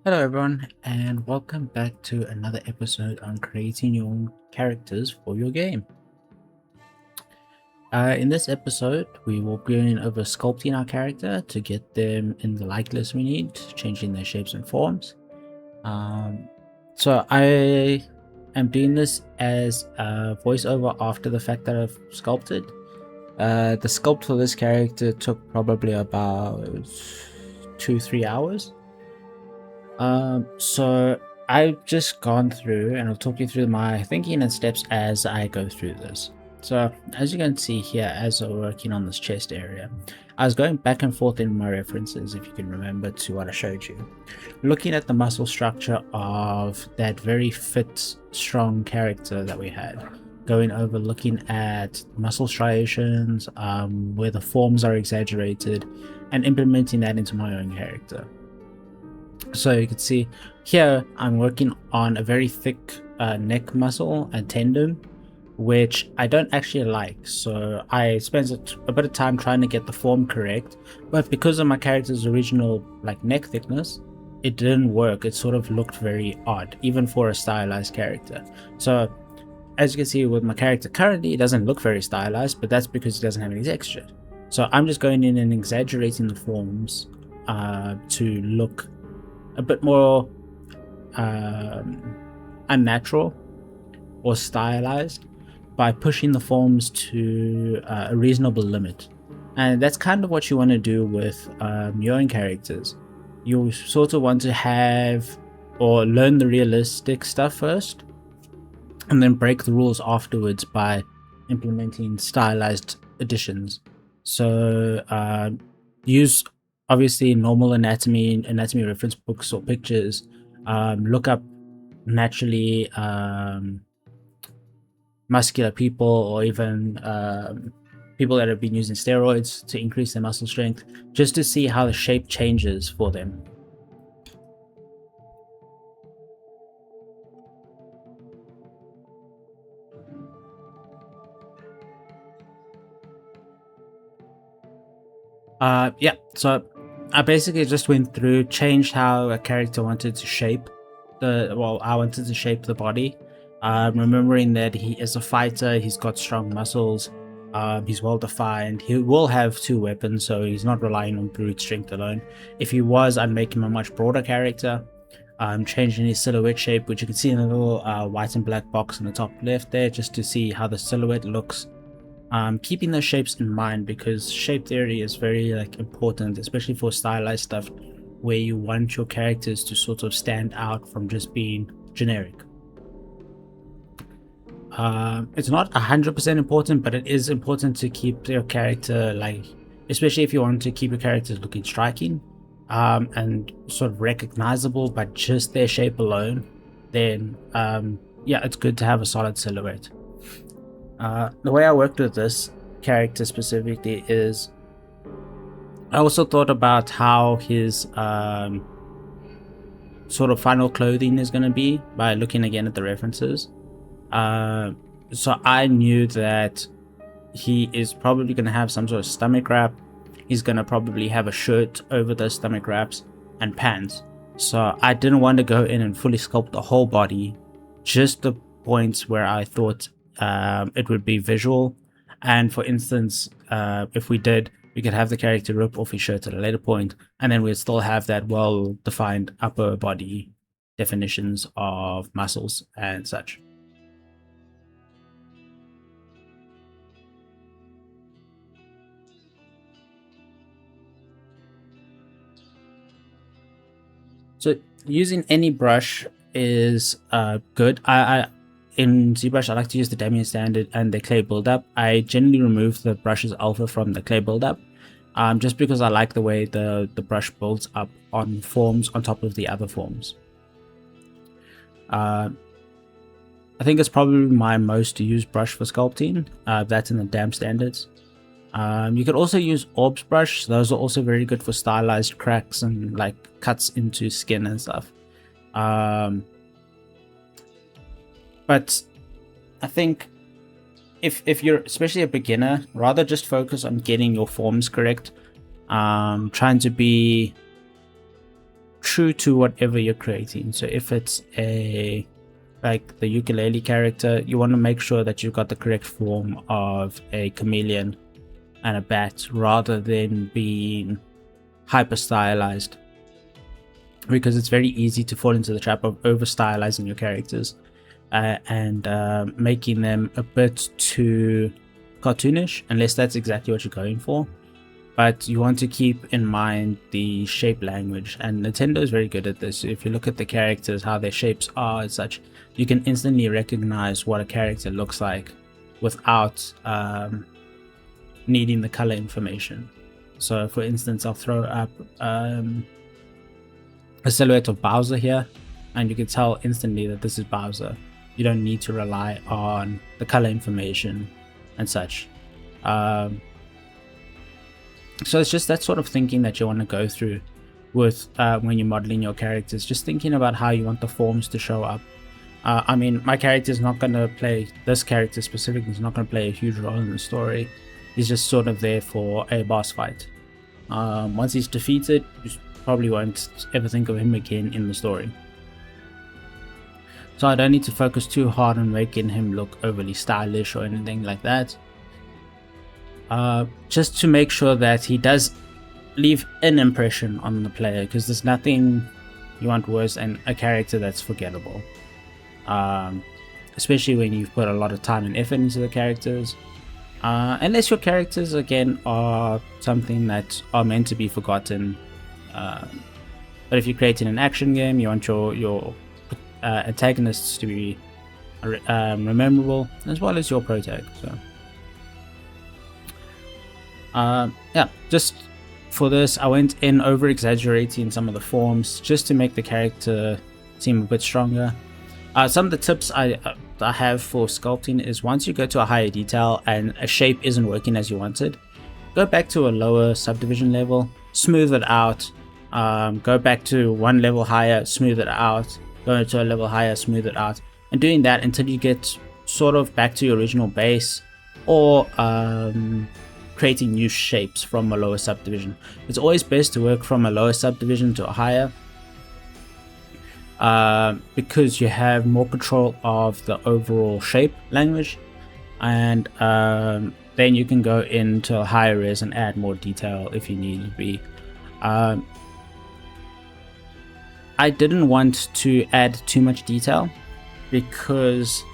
Hello everyone, and welcome back to another episode on creating your own characters for your game. In this episode, we will be going over sculpting our character to get them in the likeness we need, changing their shapes and forms. So I am doing this as a voiceover after the fact that I've sculpted. The sculpt for this character took probably about 2-3 hours. So I've just gone through and I'll talk you through my thinking and steps as I go through this. So as you can see here, as we're working on this chest area, I was going back and forth in my references, if you can remember, to what I showed you. Looking at the muscle structure of that very fit, strong character that we had. Going over looking at muscle striations, where the forms are exaggerated, and implementing that into my own character. So you can see here I'm working on a very thick neck muscle and tendon, which I don't actually like. So I spent a bit of time trying to get the form correct, but because of my character's original neck thickness, it didn't work. It sort of looked very odd, even for a stylized character. So as you can see with my character currently, it doesn't look very stylized, but that's because it doesn't have any texture. So I'm just going in and exaggerating the forms to look a bit more unnatural or stylized by pushing the forms to a reasonable limit. And that's kind of what you want to do with your own characters. You sort of want to have or learn the realistic stuff first, and then break the rules afterwards by implementing stylized additions. So use obviously normal anatomy reference books or pictures. Look up naturally muscular people, or even people that have been using steroids to increase their muscle strength, just to see how the shape changes for them. Yeah, so I basically just went through, changed how a character wanted to shape I wanted to shape the body. Remembering that he is a fighter, he's got strong muscles, he's well defined, he will have two weapons, so he's not relying on brute strength alone. If he was, I'd make him a much broader character. Changing his silhouette shape, which you can see in the little white and black box in the top left there, just to see how the silhouette looks. Keeping those shapes in mind, because shape theory is very important, especially for stylized stuff where you want your characters to sort of stand out from just being generic. It's not 100% important, but it is important to keep your character, especially if you want to keep your characters looking striking and sort of recognizable by just their shape alone. Then yeah, it's good to have a solid silhouette. The way I worked with this character specifically is I also thought about how his sort of final clothing is going to be by looking again at the references. So I knew that he is probably going to have some sort of stomach wrap. He's going to probably have a shirt over those stomach wraps and pants. So I didn't want to go in and fully sculpt the whole body, just the points where I thought it would be visual. And for instance, if we did, we could have the character rip off his shirt at a later point, and then we'd still have that well-defined upper body definitions of muscles and such. So using any brush is good. I in ZBrush, I like to use the Damien Standard and the clay buildup. I generally remove the brush's alpha from the clay buildup, just because I like the way the brush builds up on forms on top of the other forms. I think it's probably my most used brush for sculpting. That's in the Dam standards. You could also use Orbs brush. Those are also very good for stylized cracks and cuts into skin and stuff. But I think if you're especially a beginner, rather just focus on getting your forms correct. Trying to be true to whatever you're creating. So if it's like the ukulele character, you want to make sure that you've got the correct form of a chameleon and a bat rather than being hyper stylized, because it's very easy to fall into the trap of over stylizing your characters and making them a bit too cartoonish, unless that's exactly what you're going for. But you want to keep in mind the shape language, and Nintendo is very good at this. If you look at the characters, how their shapes are and such, you can instantly recognize what a character looks like without needing the color information. So for instance, I'll throw up a silhouette of Bowser here, and you can tell instantly that this is Bowser. You don't need to rely on the color information and such. So it's just that sort of thinking that you want to go through with when you're modeling your characters, just thinking about how you want the forms to show up. I mean, my character is not going to play, this character specifically is not going to play a huge role in the story. He's just sort of there for a boss fight. Once he's defeated, you probably won't ever think of him again in the story. So I don't need to focus too hard on making him look overly stylish or anything like that. Just to make sure that he does leave an impression on the player, because there's nothing you want worse than a character that's forgettable. Especially when you've put a lot of time and effort into the characters. Unless your characters, again, are something that are meant to be forgotten. But if you're creating an action game, you want your antagonists to be rememberable, as well as your protag. So yeah, just for this, I went in over exaggerating some of the forms just to make the character seem a bit stronger. Some of the tips I have for sculpting is, once you go to a higher detail and a shape isn't working as you wanted, go back to a lower subdivision level, smooth it out, go back to one level higher, smooth it out, go to a level higher, smooth it out, and doing that until you get sort of back to your original base, or creating new shapes from a lower subdivision. It's always best to work from a lower subdivision to a higher, because you have more control of the overall shape language, and then you can go into a higher res and add more detail if you need to be. I didn't want to add too much detail because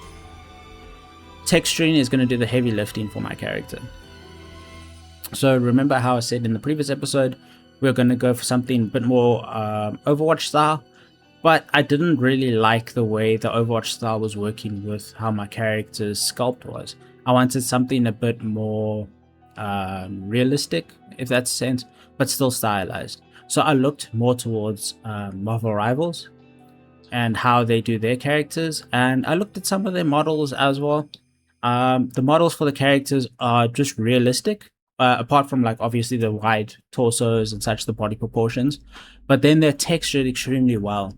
texturing is going to do the heavy lifting for my character. So remember how I said in the previous episode, we're going to go for something a bit more Overwatch style, but I didn't really like the way the Overwatch style was working with how my character's sculpt was. I wanted something a bit more realistic, if that's sense, but still stylized. So I looked more towards Marvel Rivals and how they do their characters, and I looked at some of their models as well. The models for the characters are just realistic, apart from, like, obviously the wide torsos and such, the body proportions, but then they're textured extremely well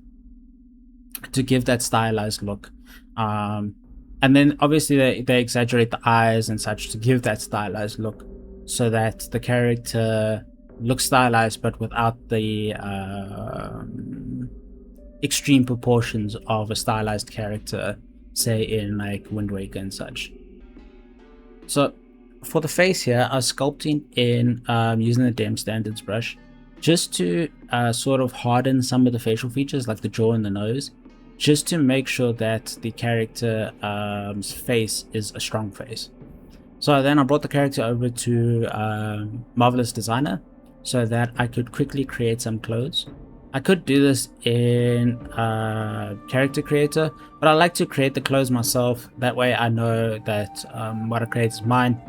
to give that stylized look. And then obviously they exaggerate the eyes and such to give that stylized look, so that the character looks stylized but without the extreme proportions of a stylized character, say in like Wind Waker and such. So for the face here, I was sculpting in using the Dem Standards brush, just to sort of harden some of the facial features, like the jaw and the nose, just to make sure that the character's face is a strong face. So then I brought the character over to Marvelous Designer so that I could quickly create some clothes. I could do this in Character Creator, but I like to create the clothes myself. That way I know that what I create is mine,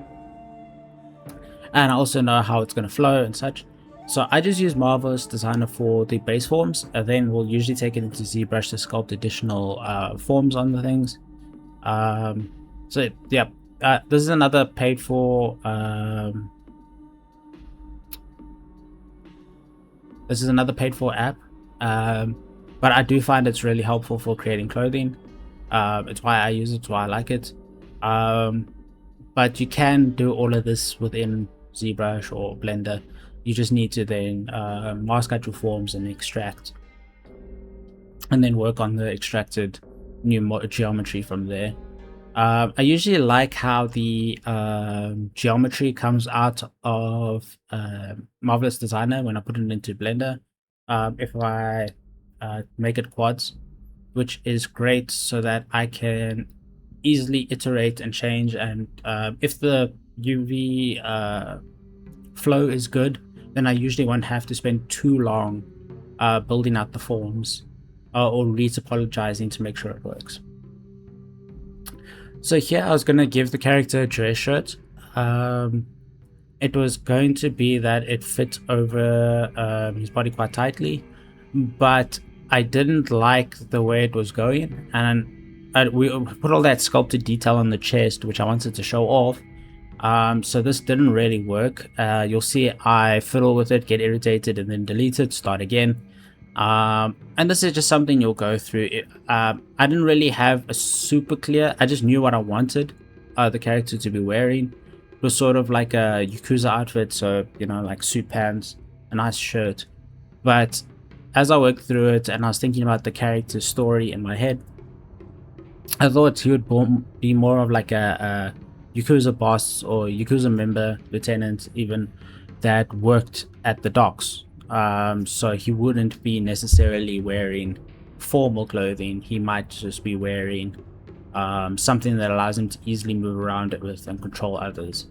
and I also know how it's going to flow and such. So I just use Marvelous Designer for the base forms, and then we'll usually take it into ZBrush to sculpt additional forms on the things. So yeah, this is another paid for app, but I do find it's really helpful for creating clothing. It's why I use it, it's why I like it. But you can do all of this within ZBrush or Blender. You just need to then mask out your forms and extract and then work on the extracted new geometry from there. I usually like how the geometry comes out of Marvelous Designer when I put it into Blender. If I make it quads, which is great so that I can easily iterate and change. And if the UV flow is good, then I usually won't have to spend too long building out the forms or retopologizing to make sure it works. So here I was going to give the character a dress shirt. It was going to be that it fit over his body quite tightly, but I didn't like the way it was going, and we put all that sculpted detail on the chest, which I wanted to show off. So this didn't really work. You'll see I fiddle with it, get irritated, and then delete it, start again. And this is just something you'll go through. I didn't really have a super clear, I just knew what I wanted the character to be wearing. It was sort of like a Yakuza outfit, so, you know, like suit pants, a nice shirt. But as I worked through it and I was thinking about the character's story in my head, I thought he would be more of like a Yakuza boss or Yakuza member, lieutenant even, that worked at the docks. So he wouldn't be necessarily wearing formal clothing. He might just be wearing something that allows him to easily move around with and control others.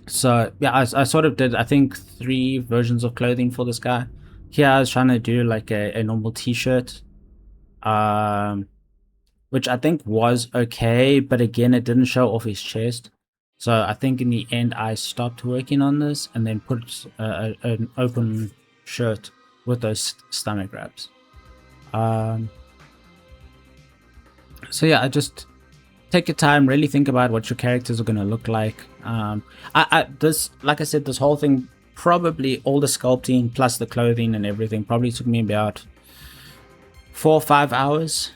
So yeah, I sort of did, I think, 3 versions of clothing for this guy. Here I was trying to do like a normal t-shirt, which I think was okay, but again, it didn't show off his chest. So I think in the end, I stopped working on this and then put an open shirt with those stomach wraps. So yeah, I just take your time, really think about what your characters are going to look like. This, like I said, this whole thing, probably all the sculpting plus the clothing and everything, probably took me about 4 or 5 hours,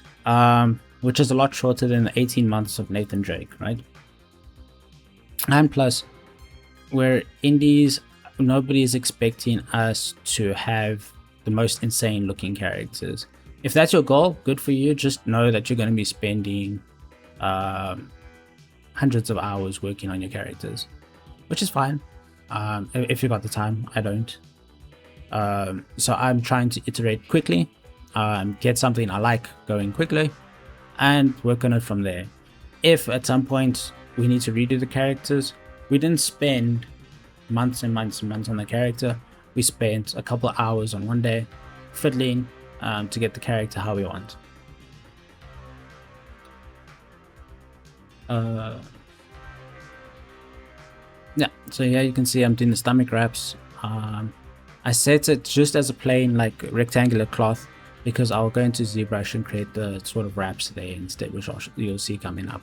which is a lot shorter than the 18 months of Nathan Drake, right? And plus, we're indies, nobody's expecting us to have the most insane looking characters. If that's your goal, good for you. Just know that you're going to be spending hundreds of hours working on your characters, which is fine. If you got the time, I don't. So I'm trying to iterate quickly, get something I like going quickly, and work on it from there. If at some point we need to redo the characters, we didn't spend months and months and months on the character. We spent a couple of hours on one day fiddling to get the character how we want. Yeah, so here you can see I'm doing the stomach wraps. I set it just as a plain like rectangular cloth because I'll go into ZBrush and create the sort of wraps there instead, which you'll see coming up.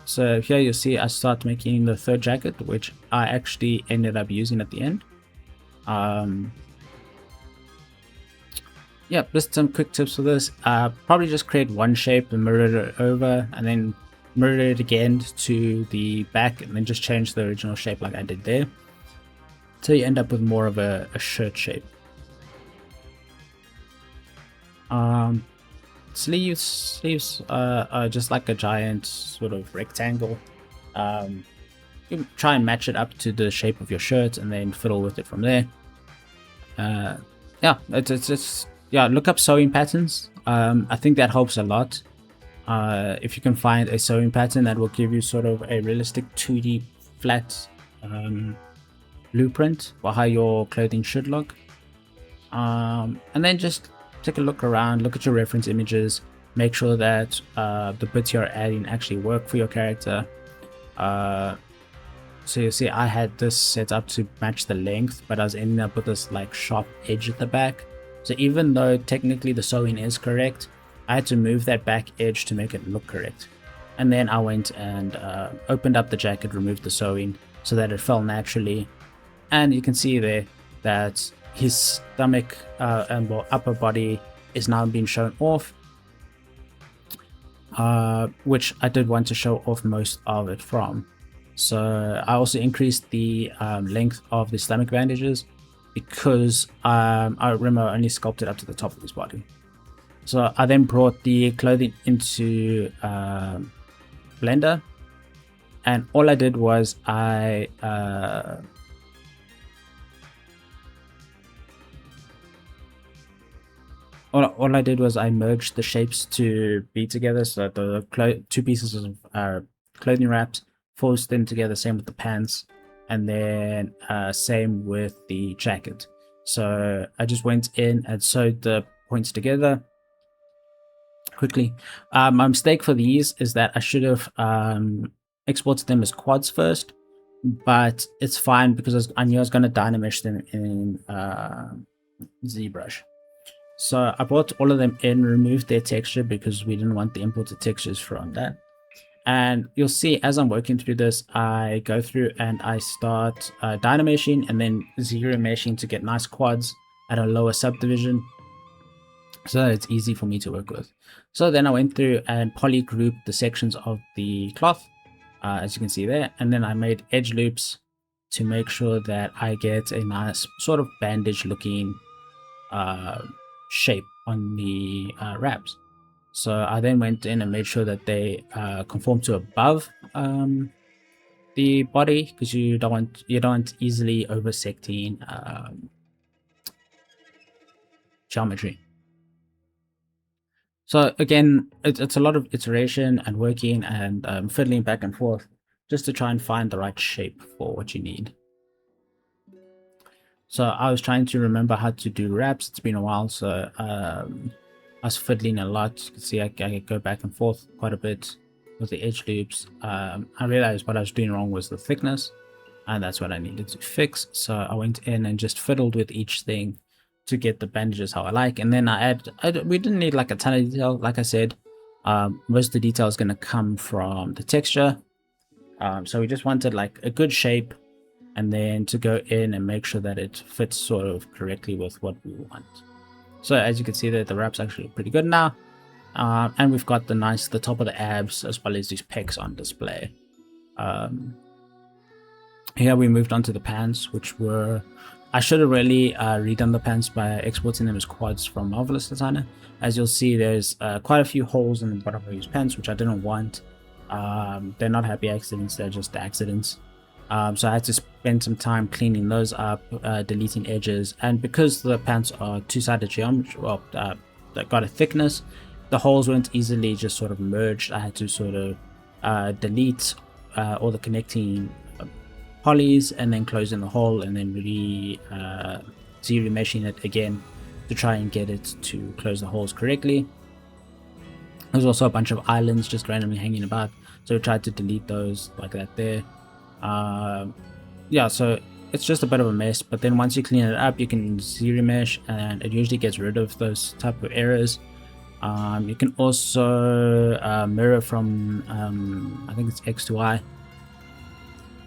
So here you see I start making the 3rd jacket, which I actually ended up using at the end. Yeah, just some quick tips for this. Probably just create one shape and mirror it over, and then mirror it again to the back, and then just change the original shape like I did there. So you end up with more of a shirt shape. Sleeves are just like a giant sort of rectangle. You try and match it up to the shape of your shirt and then fiddle with it from there. Yeah, it's yeah, look up sewing patterns. I think that helps a lot. If you can find a sewing pattern that will give you sort of a realistic 2D flat blueprint for how your clothing should look. And then just take a look around, look at your reference images, make sure that the bits you're adding actually work for your character. So you see I had this set up to match the length, but I was ending up with this like sharp edge at the back. So even though technically the sewing is correct, I had to move that back edge to make it look correct. And then I went and opened up the jacket, removed the sewing so that it fell naturally. And you can see there that his stomach and upper body is now being shown off, which I did want to show off most of it from. So I also increased the length of the stomach bandages because I remember I only sculpted up to the top of his body. So I then brought the clothing into Blender, and all I did was all I did was I merged the shapes to be together, so the two pieces of clothing wraps, forced them together, same with the pants, and then same with the jacket. So I just went in and sewed the points together quickly. My mistake for these is that I should have exported them as quads first, but it's fine because I knew I was going to dynamesh them in ZBrush. So I brought all of them in, removed their texture because we didn't want the imported textures from that. And you'll see as I'm working through this, I go through and I start dynameshing and then zero meshing to get nice quads at a lower subdivision, so that it's easy for me to work with. So then I went through and poly grouped the sections of the cloth, as you can see there, and then I made edge loops to make sure that I get a nice sort of bandage looking shape on the wraps. So I then went in and made sure that they conform to above the body, because you don't want easily oversecting geometry. So again, it's a lot of iteration and working and fiddling back and forth just to try and find the right shape for what you need. So I was trying to remember how to do wraps. It's been a while, so I was fiddling a lot. You can see I go back and forth quite a bit with the edge loops. I realized what I was doing wrong was the thickness, and that's what I needed to fix. So I went in and just fiddled with each thing to get the bandages how I like. And then we didn't need like a ton of detail. Like I said, most of the detail is going to come from the texture. So we just wanted like a good shape, and then to go in and make sure that it fits sort of correctly with what we want. So as you can see that the wrap's actually pretty good now. And we've got the top of the abs as well as these pecs on display. Here we moved on to the pants, which were, I should have really redone the pants by exporting them as quads from Marvelous Designer. As you'll see, there's quite a few holes in the bottom of these pants, which I didn't want. They're not happy accidents, they're just accidents. So I had to spend some time cleaning those up, deleting edges, and because the pants are two-sided geometry, well, that got a thickness, the holes weren't easily just sort of merged. I had to sort of delete all the connecting polys and then close in the hole and then zero meshing it again to try and get it to close the holes correctly. There's also a bunch of islands just randomly hanging about, so we tried to delete those like that there. Yeah, so it's just a bit of a mess, but then once you clean it up, you can zero mesh and it usually gets rid of those type of errors. You can also mirror from I think it's X to Y,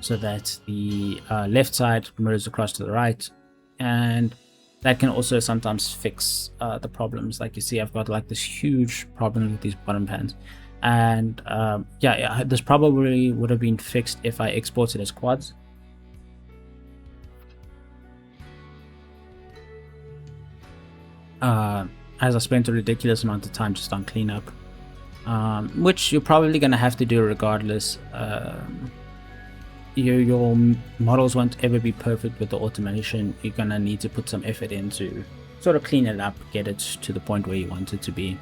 so that the left side mirrors across to the right, and that can also sometimes fix the problems. Like you see, I've got like this huge problem with these bottom pans, and yeah, this probably would have been fixed if I exported as quads. As I spent a ridiculous amount of time just on cleanup, which you're probably going to have to do regardless. Your models won't ever be perfect with the automation. You're going to need to put some effort in to sort of clean it up, get it to the point where you want it to be.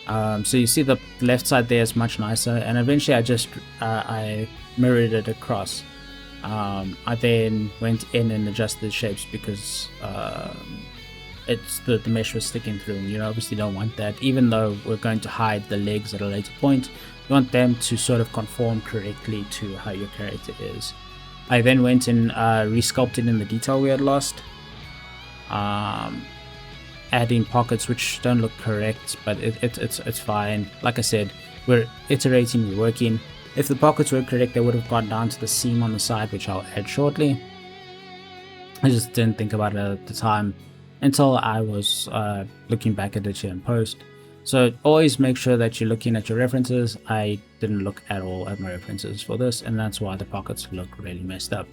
So you see the left side there is much nicer, and eventually I just I mirrored it across. I then went in and adjusted the shapes because it's the mesh was sticking through, and you obviously don't want that. Even though we're going to hide the legs at a later point, you want them to sort of conform correctly to how your character is. I then went and resculpted in the detail we had lost, adding pockets which don't look correct, but it's fine. Like I said, we're iterating, we're working. If the pockets were correct, they would have gone down to the seam on the side, which I'll add shortly. I just didn't think about it at the time. until I was looking back at it here in post. So always make sure that you're looking at your references. I didn't look at all at my references for this, and that's why the pockets look really messed up.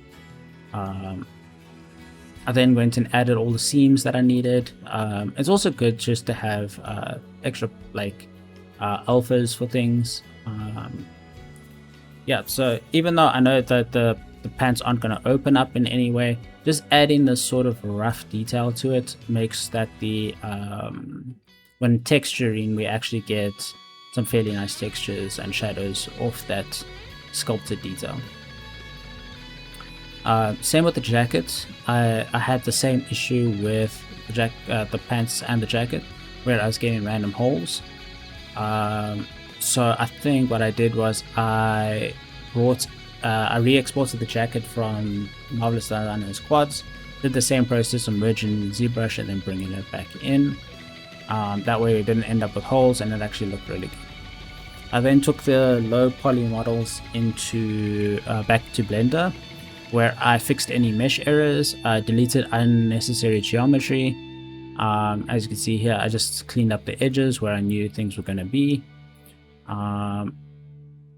I then went and added all the seams that I needed. It's also good just to have extra like alphas for things. Yeah, so even though I know that the pants aren't going to open up in any way, just adding this sort of rough detail to it makes that the when texturing we actually get some fairly nice textures and shadows off that sculpted detail. Same with the jacket. I had the same issue with the pants and the jacket, where I was getting random holes. So I think what I did was I re-exported the jacket from Marvelous Designer's quads, did the same process of merging ZBrush and then bringing it back in. That way it didn't end up with holes and it actually looked really good. I then took the low poly models into back to Blender, where I fixed any mesh errors, deleted unnecessary geometry. As you can see here, I just cleaned up the edges where I knew things were going to be.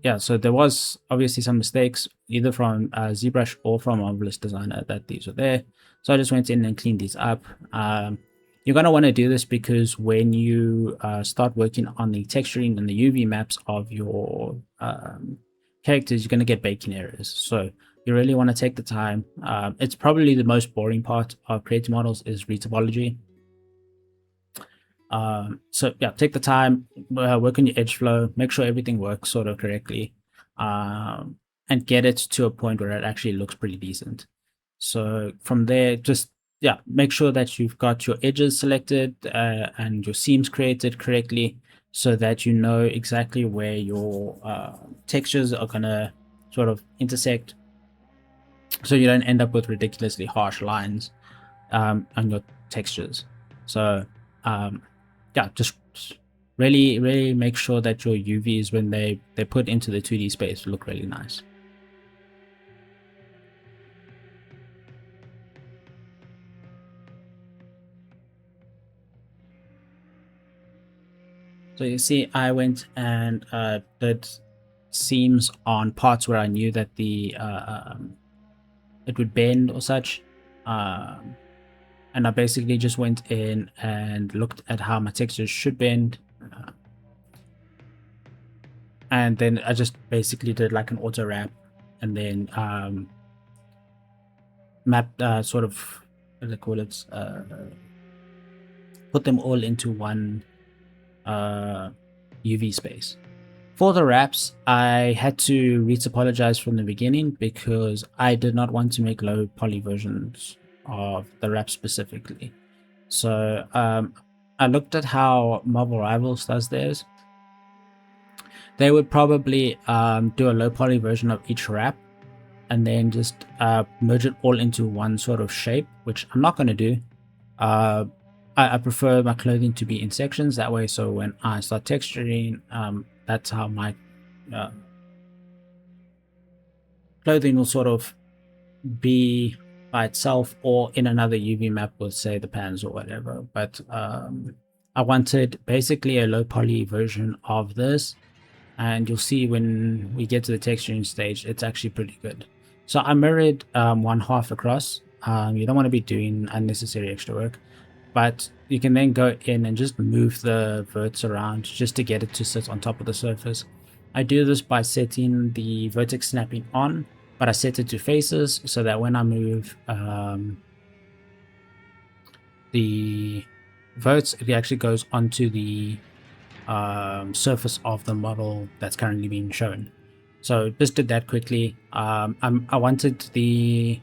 Yeah, so there was obviously some mistakes either from ZBrush or from Marvelous Designer that these were there. So I just went in and cleaned these up. You're going to want to do this because when you start working on the texturing and the UV maps of your characters, you're going to get baking errors. So you really want to take the time. It's probably the most boring part of creating models is retopology. So yeah, take the time, work on your edge flow, make sure everything works sort of correctly, and get it to a point where it actually looks pretty decent. So from there, just make sure that you've got your edges selected and your seams created correctly, so that you know exactly where your textures are gonna sort of intersect, so you don't end up with ridiculously harsh lines on your textures. So just really make sure that your UVs, when they put into the 2D space, look really nice. So you see, I went and did seams on parts where I knew that the it would bend or such. And I basically just went in and looked at how my textures should bend. And then I just basically did like an auto wrap and then mapped sort of, what do they call it? Put them all into one UV space. For the wraps, I had to retopologize from the beginning because I did not want to make low poly versions of the wrap specifically. So I looked at how Marvel Rivals does theirs. They would probably do a low poly version of each wrap and then just merge it all into one sort of shape, which I'm not going to do. I prefer my clothing to be in sections, that way so when I start texturing, that's how my clothing will sort of be by itself or in another UV map with, say, the pants or whatever. But I wanted basically a low poly version of this, and you'll see when we get to the texturing stage, it's actually pretty good. So I mirrored one half across. You don't want to be doing unnecessary extra work, but you can then go in and just move the verts around just to get it to sit on top of the surface. I do this by setting the vertex snapping on, but I set it to faces so that when I move the verts, it actually goes onto the surface of the model that's currently being shown. So just did that quickly. I wanted the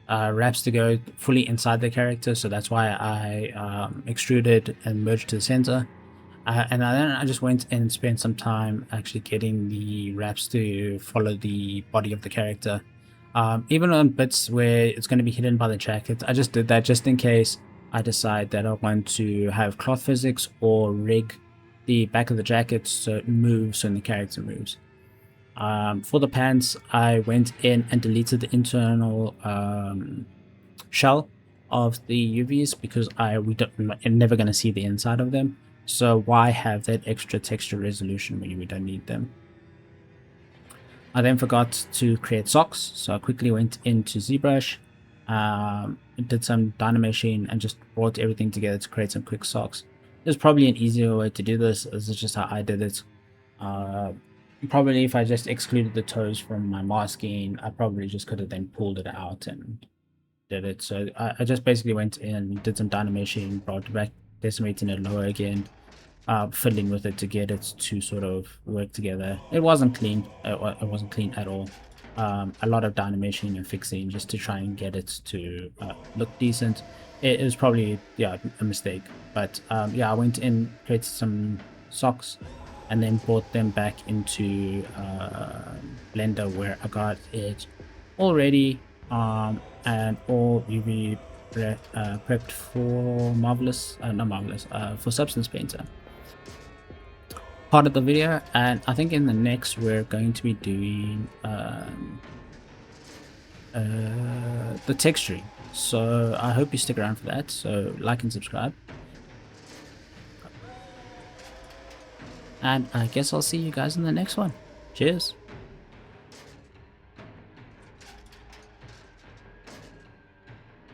wraps to go fully inside the character, so that's why I extruded and merged to the center. And then I just went and spent some time actually getting the wraps to follow the body of the character. Even on bits where it's going to be hidden by the jacket, I just did that just in case I decide that I want to have cloth physics or rig the back of the jacket so it moves when the character moves. For the pants, I went in and deleted the internal shell of the UVs because I'm never going to see the inside of them. So why have that extra texture resolution when we don't need them? I then forgot to create socks, so I quickly went into ZBrush, did some Dynamashine, and just brought everything together to create some quick socks. There's probably an easier way to do this. This is just how I did it. Probably if I just excluded the toes from my masking, I probably just could have then pulled it out and did it. So I just basically went in, did some Dynamashine, brought it back, decimating it lower again, fiddling with it to get it to sort of work together. It wasn't clean. It wasn't clean at all. A lot of Dynamashing and fixing just to try and get it to look decent. It was probably, yeah, a mistake. But yeah, I went in, created some socks, and then brought them back into Blender where I got it already and all UV prepped for for Substance Painter part of the video. And I think in the next we're going to be doing the texturing, so I hope you stick around for that. So like and subscribe, and I guess I'll see you guys in the next one. Cheers.